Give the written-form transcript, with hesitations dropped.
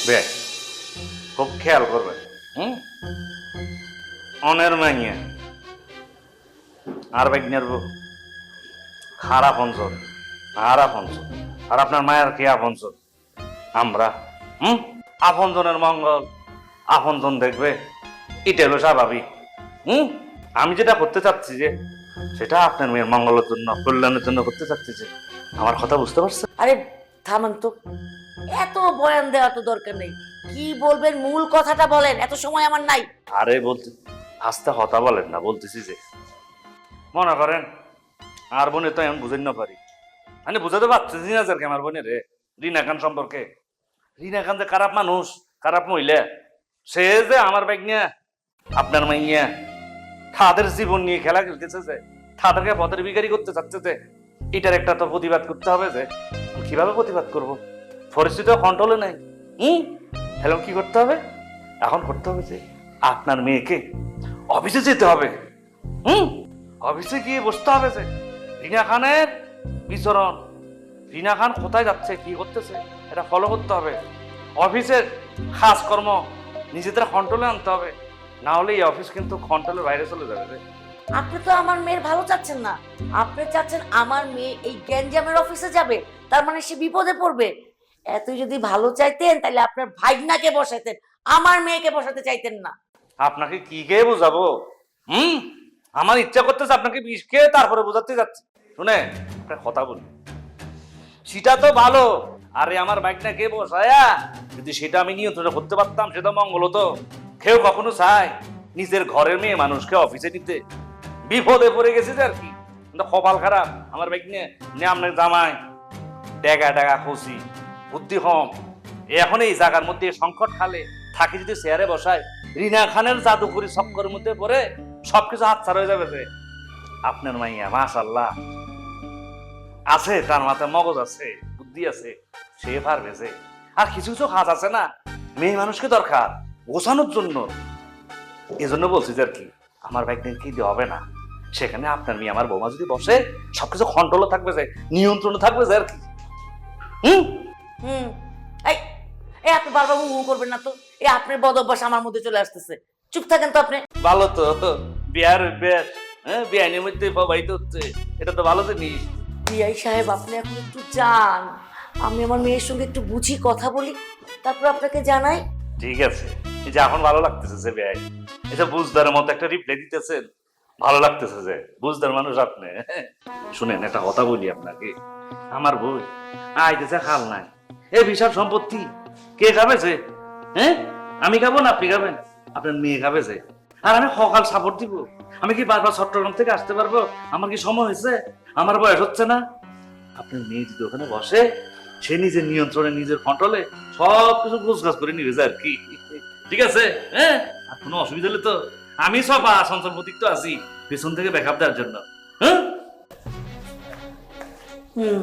বেশ, খুব খেয়াল করবেন। হুম, অনের মাইয়া আর বেগনের বউ খারাপ অঞ্চল, খারাপ অঞ্চল। আর আপনার মায়ের কে আপনজন? আমরা। হুম, আপনজনের মঙ্গল আপনজন দেখবে, এটা হলো স্বাভাবিক। হুম, আমি যেটা করতে চাচ্ছি যে সেটা আপনার মেয়ের মঙ্গলের জন্য, কল্যাণের জন্য করতে চাচ্ছি যে। আমার কথা বুঝতে পারছেন? আরে থামান তো, এত বয়ান দেওয়া তো দরকার নেই। কি বলবেন মূল কথাটা বলেন, এত সময় আমার নাই। আরে বলতে আস্তে কথা বলেন না, বলতেছি যে মনে করেন আর বোনে তো এমন বুঝেন না পারি, মানে বুঝাতে পারতেছি না যে আমার বোনের রিনা খান সম্পর্কে। রিনা খান যে খারাপ মানুষ, খারাপ মহিলা, সে যে আমার বাইক নিয়ে আপনার মাইয়া তাদের জীবন নিয়ে খেলা খেলতেছে, যে তাদেরকে পথের বিকারি করতে চাচ্ছে, যে এটার একটা তো প্রতিবাদ করতে হবে। যে কিভাবে প্রতিবাদ করব, পরিস্থিতি কন্ট্রোলে নাই। তাহলে কি করতে হবে? এখন করতে হবে যে আপনার মেয়েকে অফিসে যেতে হবে। অফিসে গিয়ে বসতে হবে যে রিনা খানের বিচরণ, রিনা খান কোথায় যাচ্ছে, কি করতেছে, এটা ফলো করতে হবে। অফিসের কাজকর্ম নিজেদের কন্ট্রোলে আনতে হবে, না হলে এই অফিস কিন্তু কন্ট্রোলের বাইরে চলে যাবে। আপনি তো আমার মেয়ের ভালো চাচ্ছেন না, আপনি চাচ্ছেন আমার মেয়ে এই গ্যাঞ্জামের অফিসে যাবে, তার মানে সে বিপদে পড়বে। এত যদি ভালো চাইতেন তাহলে আপনার ভাইগনাকে বসাতেন, আমার মেয়েকে বসাতে চাইতেন না। আপনাকে কি খেয়ে বোঝাবো? হুম, আমার ইচ্ছা করতেছে আপনাকে বিষ খেয়ে তারপরে বোঝাতে যাচ্ছি। শুনে একটা কথা বলি, সেটা তো ভালো। আরে আমার বাইক না কে বসায়া যদি সেটা আমি নিয়ন্ত্রণ করতে পারতাম, সেটা মঙ্গল হতো। কেউ কখনো চায় নিজের ঘরের মেয়ে মানুষকে অফিসে নিতে? বিপদে পড়ে গেছে যে আর কি, কিন্তু কপাল খারাপ আমার বাইক নিয়ে আপনার জামাই ডেগা ডেগা খুশি, বুদ্ধি কম। এখন এই জায়গার মধ্যে সংকট খালে থাকি যদি চেয়ারে বসায়, রিনা খানের জাদুকরি চক্করের মধ্যে পড়ে সবকিছু হাতছাড়া হয়ে যাবে। যে আপনার মাইয়া মাশাআল্লাহ আছে, তার মাথায় মগজ আছে, বুদ্ধি আছে, সে পারবে যে। আর কিছু কিছু কাজ আছে না, মেয়ে মানুষকে দরকার গোছানোর জন্য। এজন্য বলছি যে আর কি, আমার বাইক নিয়ে কি দিয়ে হবে না, সেখানে আপনার মেয়ে আমার বৌমা যদি বসে, সবকিছু কন্ট্রোলে থাকবে, যে নিয়ন্ত্রণে থাকবে যে আর কি। হুম, হুম, এই এই আপনি বারবার হু হু করবেন না তো, এই আপনার বদ অভ্যাস আমার মধ্যে চলে আসতেছে। চুপ থাকেন তো আপনি। ভালো তো, বিয়ার অভ্যাস, হ্যাঁ বিয়ানের মধ্যে প্রবাহিত হচ্ছে, এটা তো ভালো জিনিস। বিআই সাহেব, আপনি এখন একটু যান, আমি আমার মেয়ের সঙ্গে একটু বুঝি কথা বলি, তারপর আপনাকে জানাই। ঠিক আছে, এই যে এখন ভালো লাগতেছে যে ব্যয়, এটা বুঝদার মতো একটা রিপ্লাই দিতেছেন, ভালো লাগতেছে যে বুঝদার মানুষ আপনি। শুনেন একটা কথা বলি আপনাকে, আমার বই আইতেছে খাল নাই, এ বিশাল সম্পত্তি কে খাবে যে? হ্যাঁ, আমি খাবো না আপনি খাবেন? আপনার মেয়ে খাবে যে? আর আমি সকাল সাপোর্ট দিব? আমি কি বারবার চট্টগ্রাম থেকে আসতে পারবো? আমার কি সময় হয়েছে? আমার বয়স হচ্ছে না? আপনার মেয়ে যদি ওখানে বসে, সে নিজের নিয়ন্ত্রণে, নিজের কন্ট্রোলে সবকিছু গোছগাছ করে নিবে আর কি। ঠিক আছে, হ্যাঁ, আর কোনো অসুবিধা হলে তো আমি সব সঞ্চল প্রতীক তো আছি পেছন থেকে ব্যাকআপ দেওয়ার জন্য। হ্যাঁ, হুম।